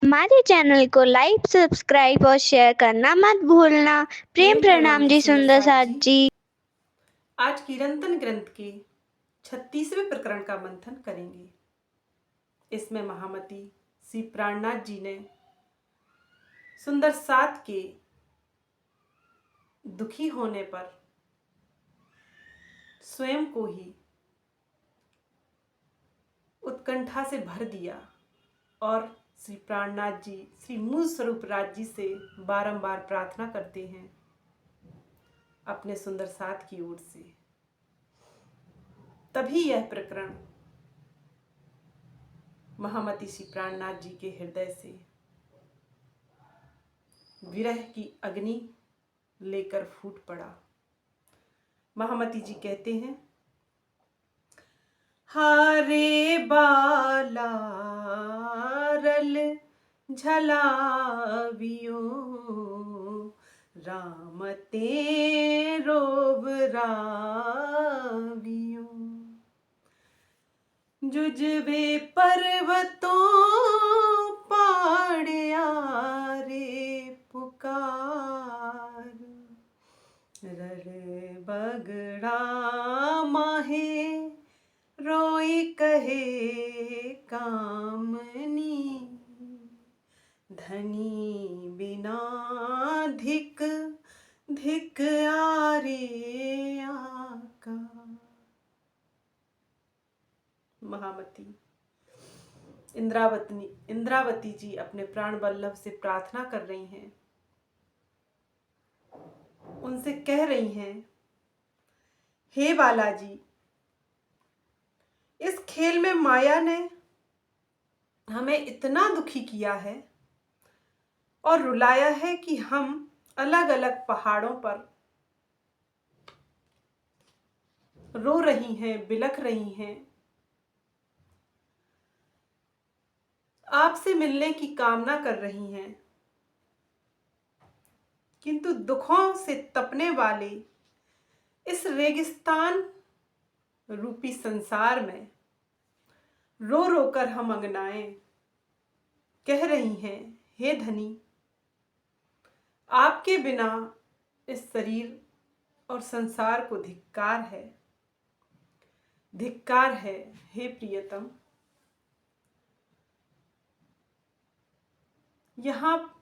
हमारे चैनल को like, subscribe और शेयर करना मत भूलना। प्रेम प्रणाम जी सुंदर साथ जी। आज कीर्तन ग्रंथ के 36वें प्रकरण का मंथन करेंगे। इसमें महामती श्री प्राणनाथ जी ने सुंदर साथ के दुखी होने पर स्वयं को ही उत्कंठा से भर दिया और श्री प्राणनाथ जी श्री मूल स्वरूप राज जी से बारंबार प्रार्थना करते हैं अपने सुंदर साथ की ओर से। तभी यह प्रकरण महामती श्री प्राणनाथ जी के हृदय से विरह की अग्नि लेकर फूट पड़ा। महामती जी कहते हैं, हारे बाला रल झलावियो राम ते रोब रावियो जुजबे पर्वतों पाड़िया रे पुकार रर बगड़ा माहे रोई कहे कामनी धनी बिना धिक धिक आरे आका। महामती इंद्रावती जी अपने प्राण वल्लभ से प्रार्थना कर रही हैं, उनसे कह रही हैं, हे बालाजी, इस खेल में माया ने हमें इतना दुखी किया है और रुलाया है कि हम अलग अलग पहाड़ों पर रो रही हैं, बिलख रही हैं, आपसे मिलने की कामना कर रही हैं, किंतु दुखों से तपने वाले इस रेगिस्तान रूपी संसार में रो रो कर हम अंगनाएं कह रही हैं, हे धनी, आपके बिना इस शरीर और संसार को धिक्कार है, धिक्कार है। हे प्रियतम, यहाँ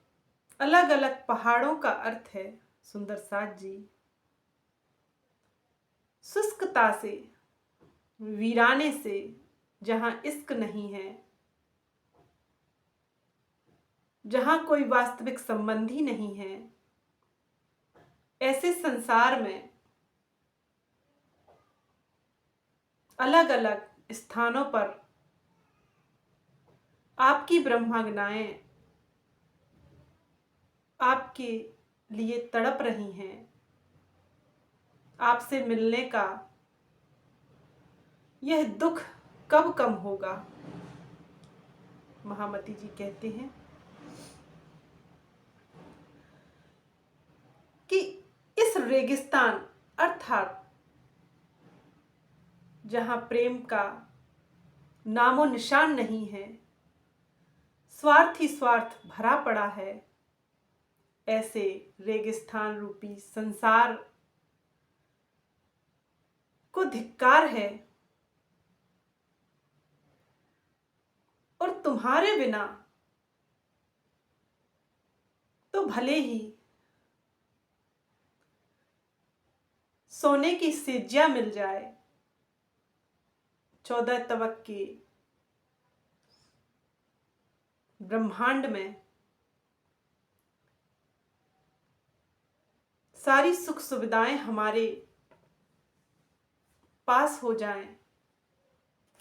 अलग अलग पहाड़ों का अर्थ है सुंदर साथ जी शुष्कता से, वीराने से, जहां इश्क नहीं है, जहां कोई वास्तविक संबंधी नहीं है, ऐसे संसार में अलग अलग स्थानों पर आपकी ब्रह्मांगनाएं आपके लिए तड़प रही हैं, आपसे मिलने का यह दुख कब कम होगा। महामती जी कहते हैं कि इस रेगिस्तान अर्थात जहां प्रेम का नामो निशान नहीं है, स्वार्थ ही स्वार्थ भरा पड़ा है, ऐसे रेगिस्तान रूपी संसार को धिक्कार है और तुम्हारे बिना तो भले ही सोने की सेज्या मिल जाए 14 तवक के ब्रह्मांड में, सारी सुख सुविधाएं हमारे पास हो जाएं,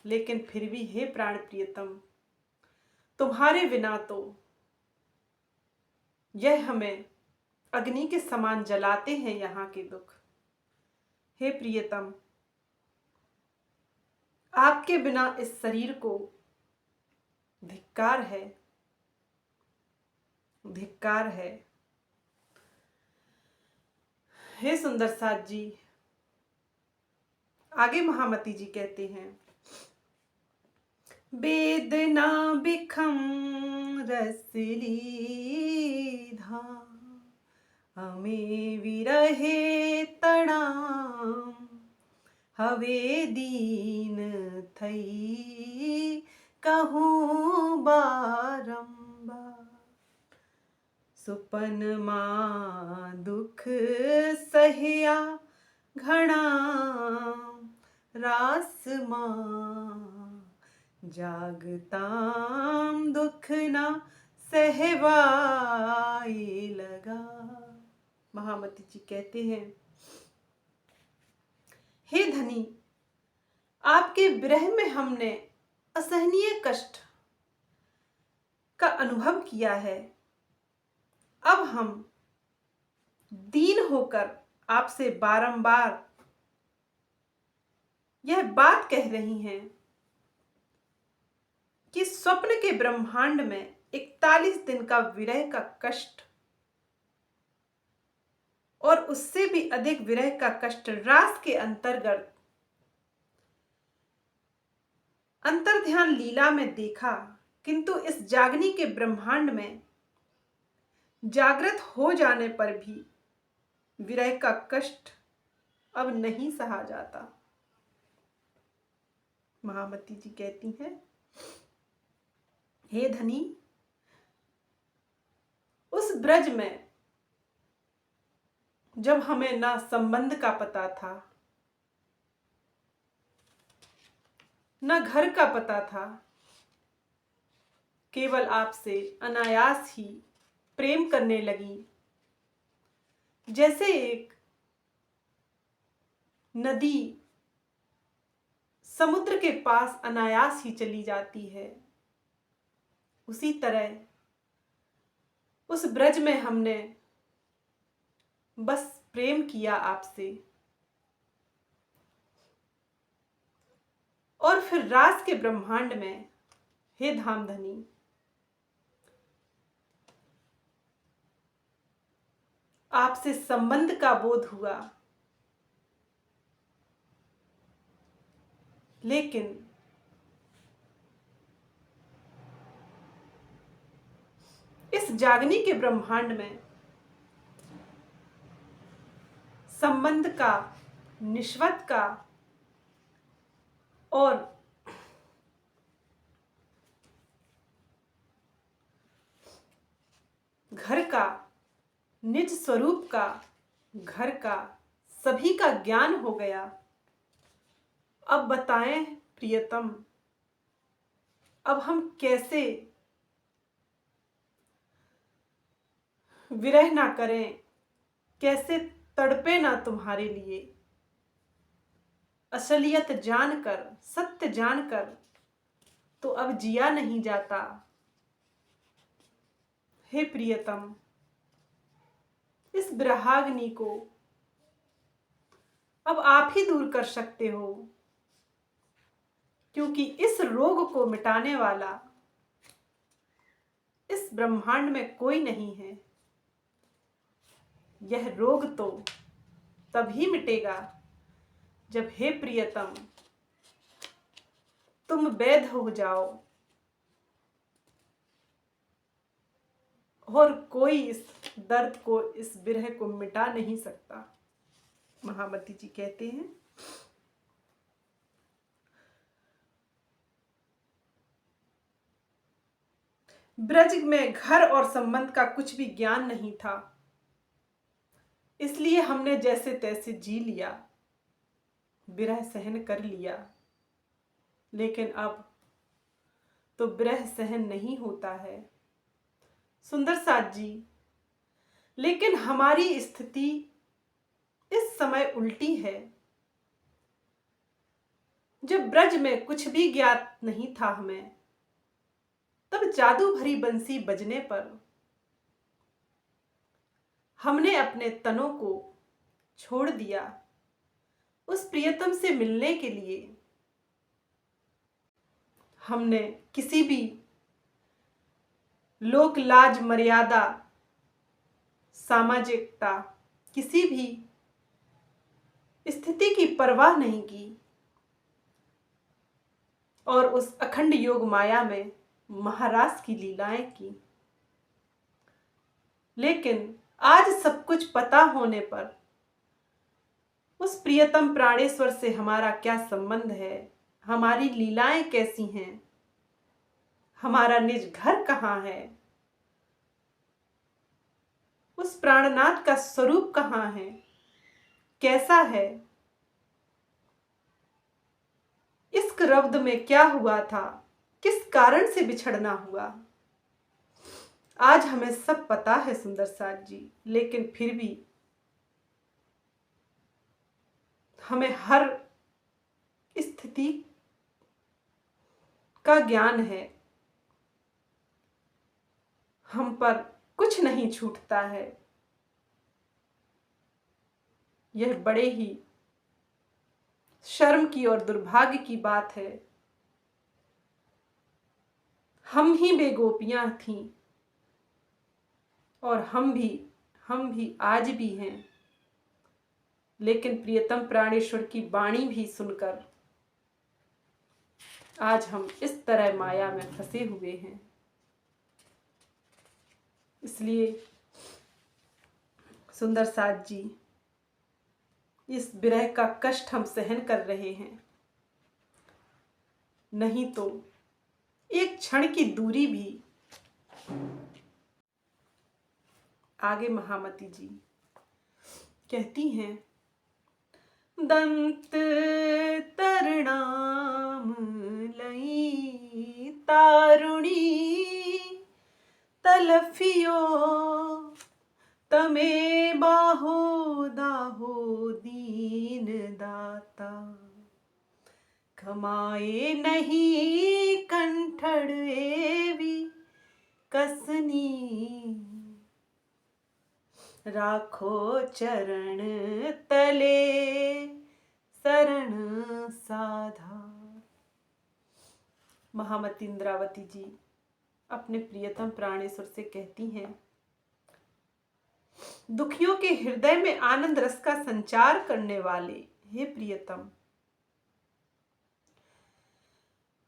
लेकिन फिर भी हे प्राण प्रियतम, तुम्हारे बिना तो यह हमें अग्नि के समान जलाते हैं यहाँ के दुख। हे प्रियतम, आपके बिना इस शरीर को धिक्कार है, धिक्कार है। हे सुंदर साथ जी, आगे महामती जी कहते हैं, वेदना बिखम रसली धाम, हमें विरहे तणाम, हवे दीन थई कहूँ बारंबार। सुपन मां दुख सहिया घना, रास मां जागताम दुख ना सहवाए लगा। महामती जी कहते हैं, हे धनी, आपके विरह में हमने असहनीय कष्ट का अनुभव किया है। अब हम दीन होकर आपसे बारंबार यह बात कह रही हैं कि स्वप्न के ब्रह्मांड में 41 दिन का विरह का कष्ट और उससे भी अधिक विरह का कष्ट रास के अंतर्गत अंतर्ध्यान लीला में देखा, किंतु इस जागनी के ब्रह्मांड में जागृत हो जाने पर भी विरह का कष्ट अब नहीं सहा जाता। महामती जी कहती हैं, हे धनी, उस ब्रज में जब हमें ना संबंध का पता था, न घर का पता था, केवल आपसे अनायास ही प्रेम करने लगी। जैसे एक नदी समुद्र के पास अनायास ही चली जाती है, उसी तरह उस ब्रज में हमने बस प्रेम किया आपसे, और फिर रास के ब्रह्मांड में, हे धामधनी, आपसे संबंध का बोध हुआ, लेकिन इस जागनी के ब्रह्मांड में संबंध का, निश्वत का और घर का, निज स्वरूप का, घर का, सभी का ज्ञान हो गया। अब बताएं प्रियतम, अब हम कैसे विरह ना करें, कैसे तड़पे ना तुम्हारे लिए। असलियत जानकर, सत्य जानकर तो अब जिया नहीं जाता। हे प्रियतम, इस विरहाग्नि को अब आप ही दूर कर सकते हो, क्योंकि इस रोग को मिटाने वाला इस ब्रह्मांड में कोई नहीं है। यह रोग तो तभी मिटेगा जब, हे प्रियतम, तुम वैध हो जाओ, और कोई इस दर्द को, इस विरह को मिटा नहीं सकता। महामती जी कहते हैं, ब्रज में घर और संबंध का कुछ भी ज्ञान नहीं था, इसलिए हमने जैसे तैसे जी लिया, विरह सहन कर लिया। लेकिन अब तो विरह सहन नहीं होता है सुंदर साथ जी। लेकिन हमारी स्थिति इस समय उल्टी है। जब ब्रज में कुछ भी ज्ञात नहीं था हमें, तब जादू भरी बंसी बजने पर हमने अपने तनों को छोड़ दिया उस प्रियतम से मिलने के लिए। हमने किसी भी लोक लाज मर्यादा, सामाजिकता, किसी भी स्थिति की परवाह नहीं की, और उस अखंड योग माया में महारास की लीलाएं की। लेकिन आज सब कुछ पता होने पर उस प्रियतम प्राणेश्वर से हमारा क्या संबंध है, हमारी लीलाएं कैसी हैं, हमारा निज घर कहाँ है, उस प्राणनाथ का स्वरूप कहाँ है, कैसा है, इश्क रब्द में क्या हुआ था, किस कारण से बिछड़ना हुआ, आज हमें सब पता है सुंदर साथ जी। लेकिन फिर भी हमें हर स्थिति का ज्ञान है, हम पर कुछ नहीं छूटता है। यह बड़े ही शर्म की और दुर्भाग्य की बात है। हम ही बेगोपियां थीं और हम भी आज भी हैं। लेकिन प्रियतम प्राणेश्वर की वाणी भी सुनकर आज हम इस तरह माया में फंसे हुए हैं। इसलिए सुंदर साथ जी, इस विरह का कष्ट हम सहन कर रहे हैं, नहीं तो एक क्षण की दूरी भी। आगे महामती जी कहती हैं, दंत तरणाम लई तारुणी तलफियो तमे बाहो दाहो दीन दाता खमाए नहीं कंठड़ एवी कसनी राखो चरण तले शरण साधा। महामती इंद्रावती जी अपने प्रियतम प्राणेश्वर से कहती हैं, दुखियों के हृदय में आनंद रस का संचार करने वाले हे प्रियतम,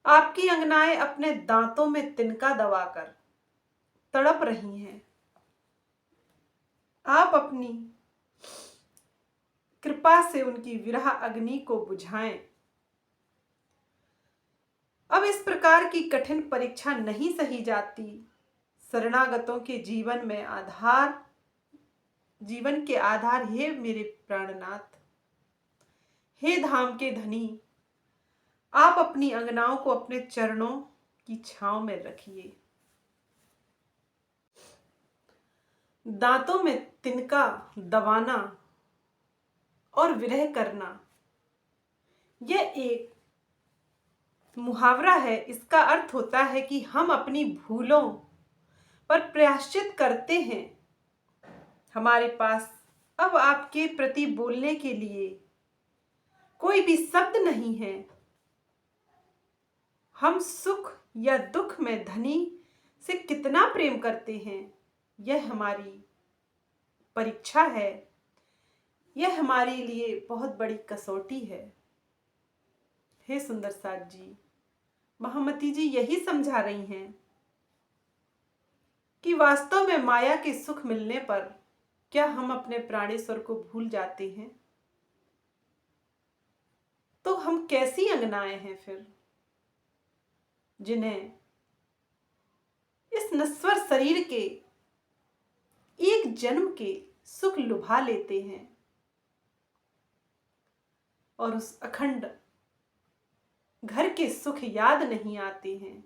आपकी अंगनाएं अपने दांतों में तिनका दबाकर तड़प रही हैं। आप अपनी कृपा से उनकी विरह अग्नि को बुझाएं। अब इस प्रकार की कठिन परीक्षा नहीं सही जाती। शरणागतों के जीवन के आधार हे मेरे प्राणनाथ, हे धाम के धनी, आप अपनी अंगनाओं को अपने चरणों की छांव में रखिए। दांतों में तिनका दबाना और विरह करना यह एक मुहावरा है। इसका अर्थ होता है कि हम अपनी भूलों पर प्रायश्चित करते हैं। हमारे पास अब आपके प्रति बोलने के लिए कोई भी शब्द नहीं है। हम सुख या दुख में धनी से कितना प्रेम करते हैं, यह हमारी परीक्षा है। यह हमारे लिए बहुत बड़ी कसौटी है। हे सुंदर साथ जी, महामती जी यही समझा रही हैं कि वास्तव में माया के सुख मिलने पर क्या हम अपने प्राणेश्वर को भूल जाते हैं? तो हम कैसी अंगनाएं हैं फिर, जिन्हें इस नश्वर शरीर के एक जन्म के सुख लुभा लेते हैं और उस अखंड घर के सुख याद नहीं आते हैं।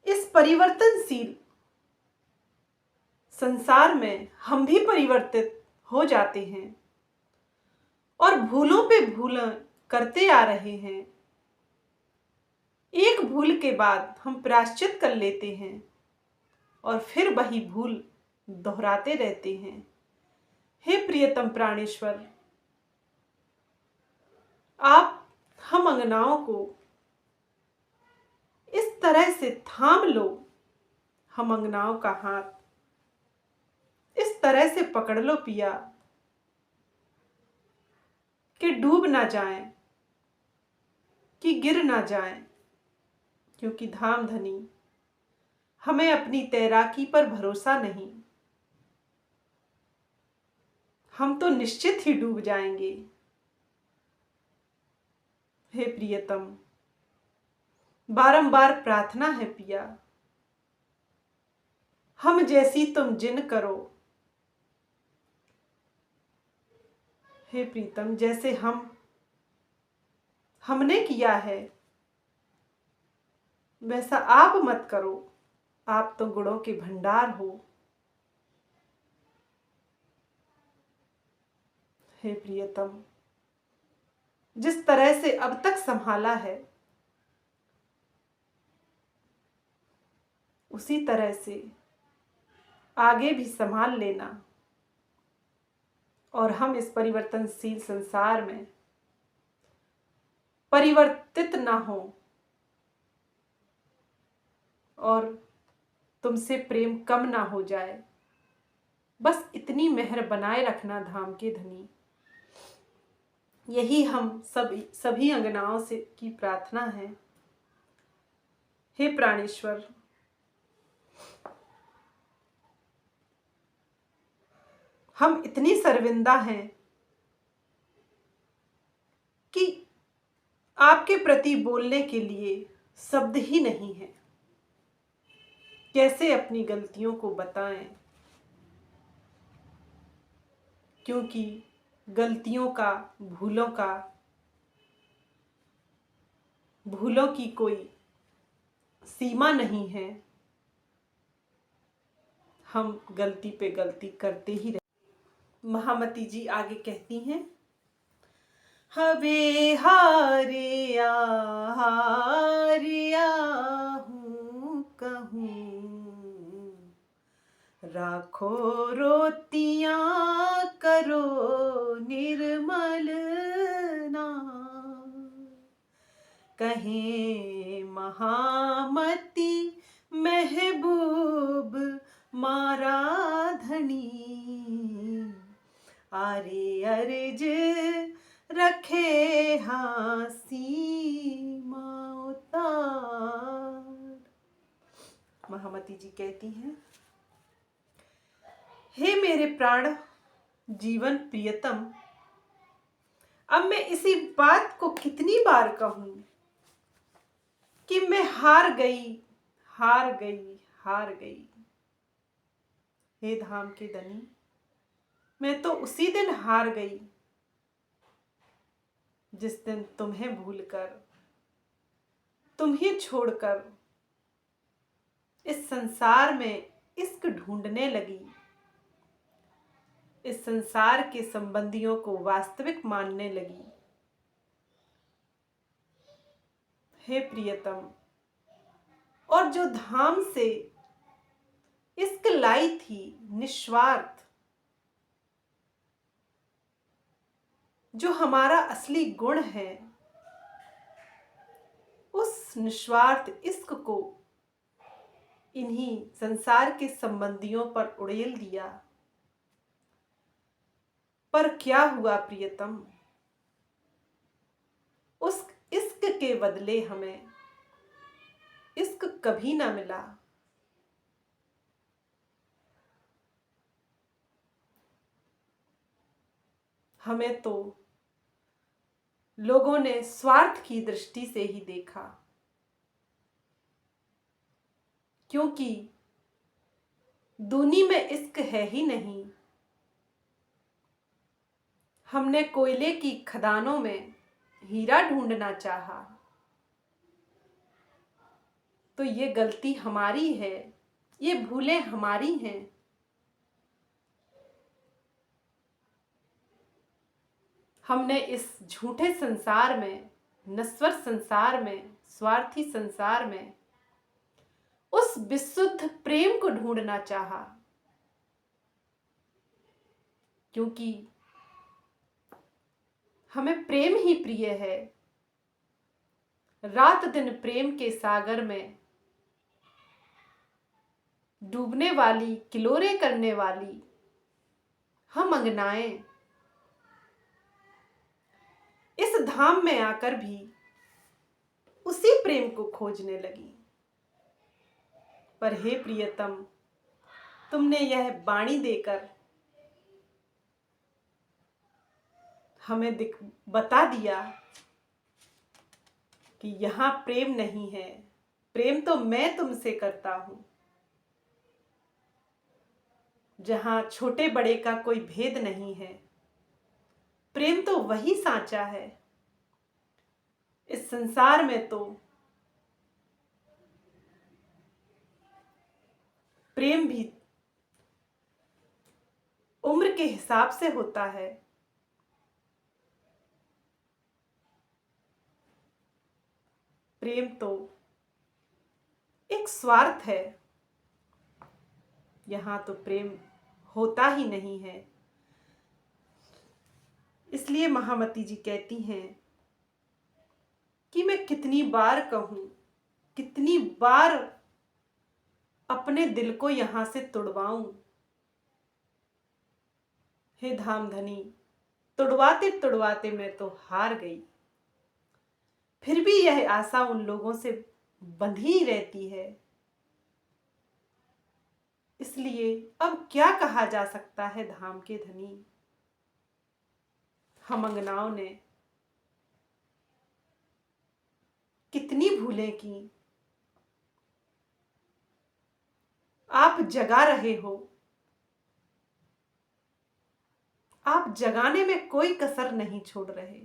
इस परिवर्तनशील संसार में हम भी परिवर्तित हो जाते हैं और भूलों पे भूल करते आ रहे हैं। एक भूल के बाद हम प्रायश्चित कर लेते हैं और फिर वही भूल दोहराते रहते हैं। हे प्रियतम प्राणेश्वर, आप हम अंगनाओं को इस तरह से थाम लो, हम अंगनाओं का हाथ इस तरह से पकड़ लो पिया कि डूब ना जाएं। कि गिर ना जाएं, क्योंकि धाम धनी हमें अपनी तैराकी पर भरोसा नहीं। हम तो निश्चित ही डूब जाएंगे। हे प्रियतम, बारंबार प्रार्थना है पिया, हम जैसी तुम जिन करो। हे प्रीतम, जैसे हमने किया है वैसा आप मत करो। आप तो गुणों के भंडार हो। हे प्रियतम, जिस तरह से अब तक संभाला है उसी तरह से आगे भी संभाल लेना, और हम इस परिवर्तनशील संसार में परिवर्तित ना हो, और तुमसे प्रेम कम ना हो जाए। बस इतनी मेहर बनाए रखना धाम के धनी। यही हम सभी अंगनाओं से की प्रार्थना है। हे प्राणेश्वर, हम इतनी शर्मिंदा हैं कि आपके प्रति बोलने के लिए शब्द ही नहीं है। कैसे अपनी गलतियों को बताएं, क्योंकि गलतियों का, भूलों की कोई सीमा नहीं है। हम गलती पे गलती करते ही रहते। महामती जी आगे कहती हैं, हवे हारिया हारिया हूँ कहूँ, राखो रोतियाँ करो निर्मल नाम। कहें महामती महबूब मारा धनी, आरे अर्ज रखे हासी उतार। महामती जी कहती हैं, हे मेरे प्राण जीवन प्रियतम, अब मैं इसी बात को कितनी बार कहूं कि मैं हार गई, हार गई, हार गई। हे धाम के धनी, मैं तो उसी दिन हार गई जिस दिन तुम्हें भूलकर, तुम्हें छोड़कर इस संसार में इश्क ढूंढने लगी, इस संसार के संबंधियों को वास्तविक मानने लगी। हे प्रियतम, और जो धाम से इश्क लाई थी निस्वार्थ, जो हमारा असली गुण है, उस निस्वार्थ इश्क को इन्हीं संसार के संबंधियों पर उड़ेल दिया। पर क्या हुआ प्रियतम, उस इश्क के बदले हमें इश्क कभी ना मिला। हमें तो लोगों ने स्वार्थ की दृष्टि से ही देखा, क्योंकि दूनी में इश्क है ही नहीं। हमने कोयले की खदानों में हीरा ढूंढना चाहा, तो ये गलती हमारी है, ये भूलें हमारी हैं। हमने इस झूठे संसार में, नश्वर संसार में, स्वार्थी संसार में उस विशुद्ध प्रेम को ढूंढना चाहा, क्योंकि हमें प्रेम ही प्रिय है। रात दिन प्रेम के सागर में डूबने वाली, किलोरे करने वाली हम अंगनाएं इस धाम में आकर भी उसी प्रेम को खोजने लगी। पर हे प्रियतम, तुमने यह वाणी देकर हमें बता दिया कि यहाँ प्रेम नहीं है। प्रेम तो मैं तुमसे करता हूं, जहां छोटे बड़े का कोई भेद नहीं है। प्रेम तो वही साचा है। इस संसार में तो प्रेम भी उम्र के हिसाब से होता है। प्रेम तो एक स्वार्थ है। यहाँ तो प्रेम होता ही नहीं है। इसलिए महामती जी कहती हैं कि मैं कितनी बार कहूं, कितनी बार अपने दिल को यहां से तुड़वाऊं। हे धामधनी, तुड़वाते तुड़वाते मैं तो हार गई। फिर भी यह आशा उन लोगों से बंधी रहती है। इसलिए अब क्या कहा जा सकता है धाम के धनी। हम अंगनाओं ने कितनी भूलें की। आप जगा रहे हो, आप जगाने में कोई कसर नहीं छोड़ रहे,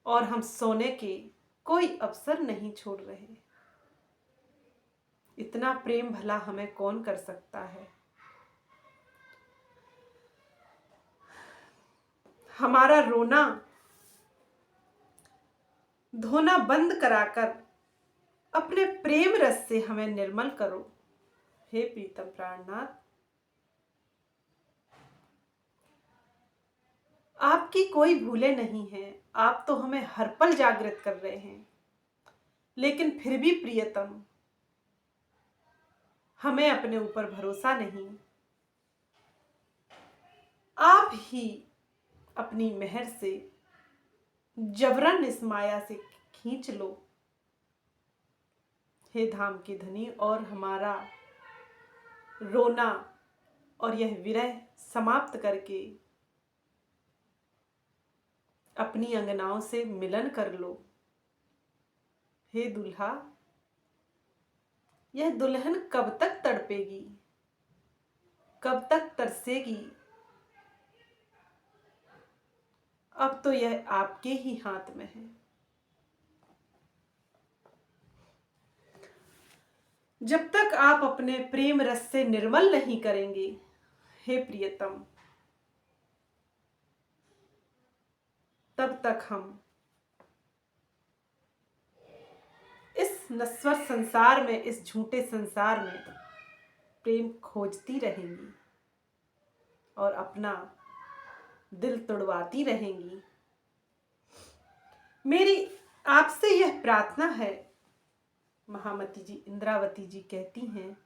और हम सोने के कोई अवसर नहीं छोड़ रहे। इतना प्रेम भला हमें कौन कर सकता है। हमारा रोना धोना बंद कराकर अपने प्रेम रस से हमें निर्मल करो। हे प्रीतम प्राणनाथ, आपकी कोई भूले नहीं है। आप तो हमें हर पल जागृत कर रहे हैं, लेकिन फिर भी प्रियतम, हमें अपने ऊपर भरोसा नहीं। आप ही अपनी मेहर से जबरन इस माया से खींच लो। हे धाम के धनी, और हमारा रोना और यह विरह समाप्त करके अपनी अंगनाओं से मिलन कर लो। हे दुल्हा, यह दुल्हन कब तक तड़पेगी, कब तक तरसेगी। अब तो यह आपके ही हाथ में है। जब तक आप अपने प्रेम रस से निर्मल नहीं करेंगे, हे प्रियतम, तब तक हम इस नश्वर संसार में, इस झूठे संसार में प्रेम खोजती रहेंगी और अपना दिल तोड़वाती रहेंगी। मेरी आपसे यह प्रार्थना है। महामती जी, इंद्रावती जी कहती हैं,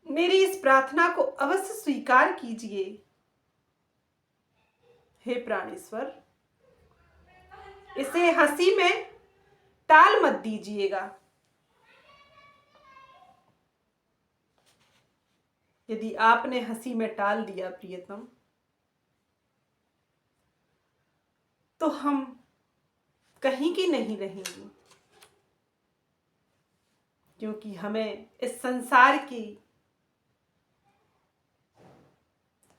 मेरी इस प्रार्थना को अवश्य स्वीकार कीजिए। हे प्राणेश्वर, इसे हंसी में टाल मत दीजिएगा। यदि आपने हंसी में टाल दिया प्रियतम, तो हम कहीं की नहीं रहेंगी, क्योंकि हमें इस संसार की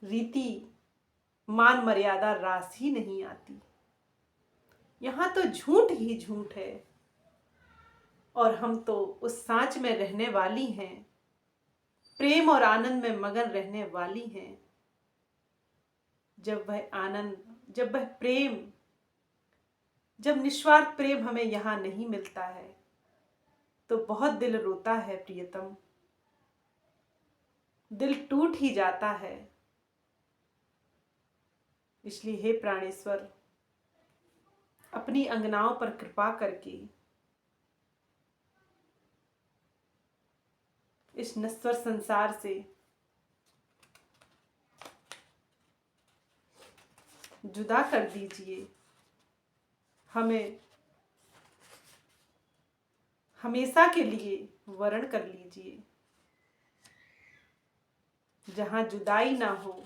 रीति मान मर्यादा रास ही नहीं आती। यहां तो झूठ ही झूठ है, और हम तो उस सांच में रहने वाली हैं, प्रेम और आनंद में मगन रहने वाली हैं। जब वह आनंद, जब वह प्रेम, जब निस्वार्थ प्रेम हमें यहां नहीं मिलता है, तो बहुत दिल रोता है प्रियतम, दिल टूट ही जाता है। इसलिए हे प्राणेश्वर, अपनी अंगनाओं पर कृपा करके इस नश्वर संसार से जुदा कर दीजिए। हमें हमेशा के लिए वरण कर लीजिए, जहां जुदाई ना हो,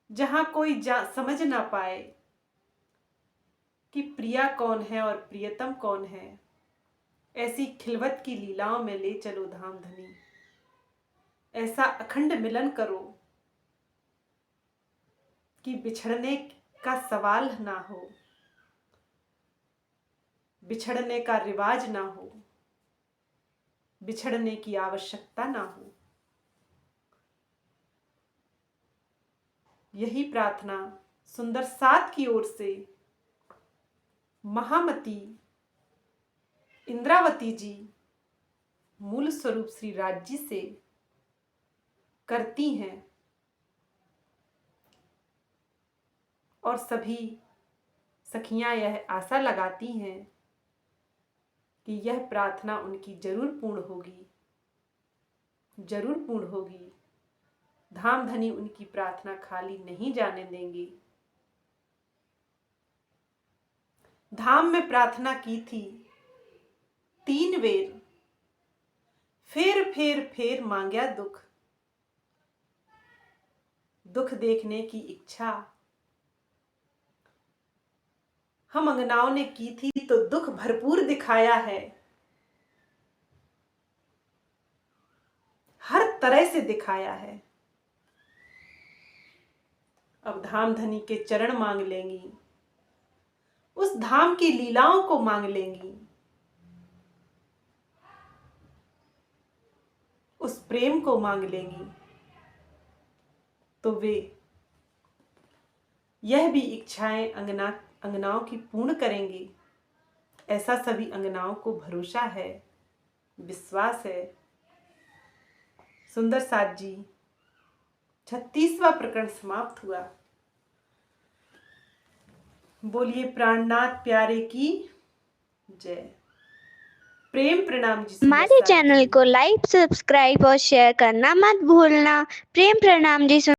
जहां कोई समझ ना पाए कि प्रिया कौन है और प्रियतम कौन है। ऐसी खिलवत की लीलाओं में ले चलो धाम धनी, ऐसा अखंड मिलन करो कि बिछड़ने का सवाल ना हो, बिछड़ने का रिवाज ना हो, बिछड़ने की आवश्यकता ना हो। यही प्रार्थना सुंदर सात की ओर से महामती इंद्रावती जी मूल स्वरूप श्री राज्य से करती हैं और सभी सखियां यह आशा लगाती हैं कि यह प्रार्थना उनकी जरूर पूर्ण होगी, जरूर पूर्ण होगी। धाम धनी उनकी प्रार्थना खाली नहीं जाने देंगे। धाम में प्रार्थना की थी 3 बेर, फेर मांगया दुख, दुख देखने की इच्छा हम अंगनाओं ने की थी तो दुख भरपूर दिखाया है, हर तरह से दिखाया है। अब धाम धनी के चरण मांग लेंगी, उस धाम की लीलाओं को मांग लेंगी, उस प्रेम को मांग लेंगी, तो वे यह भी इच्छाएं अंगनाओं की पूर्ण करेंगे। ऐसा सभी अंगनाओं को भरोसा है, विश्वास है। सुंदर साथ जी 36वां प्रकरण समाप्त हुआ। बोलिए प्राणनाथ प्यारे की जय। प्रेम प्रणाम जी। हमारे चैनल को लाइक, सब्सक्राइब और शेयर करना मत भूलना। प्रेम प्रणाम जी।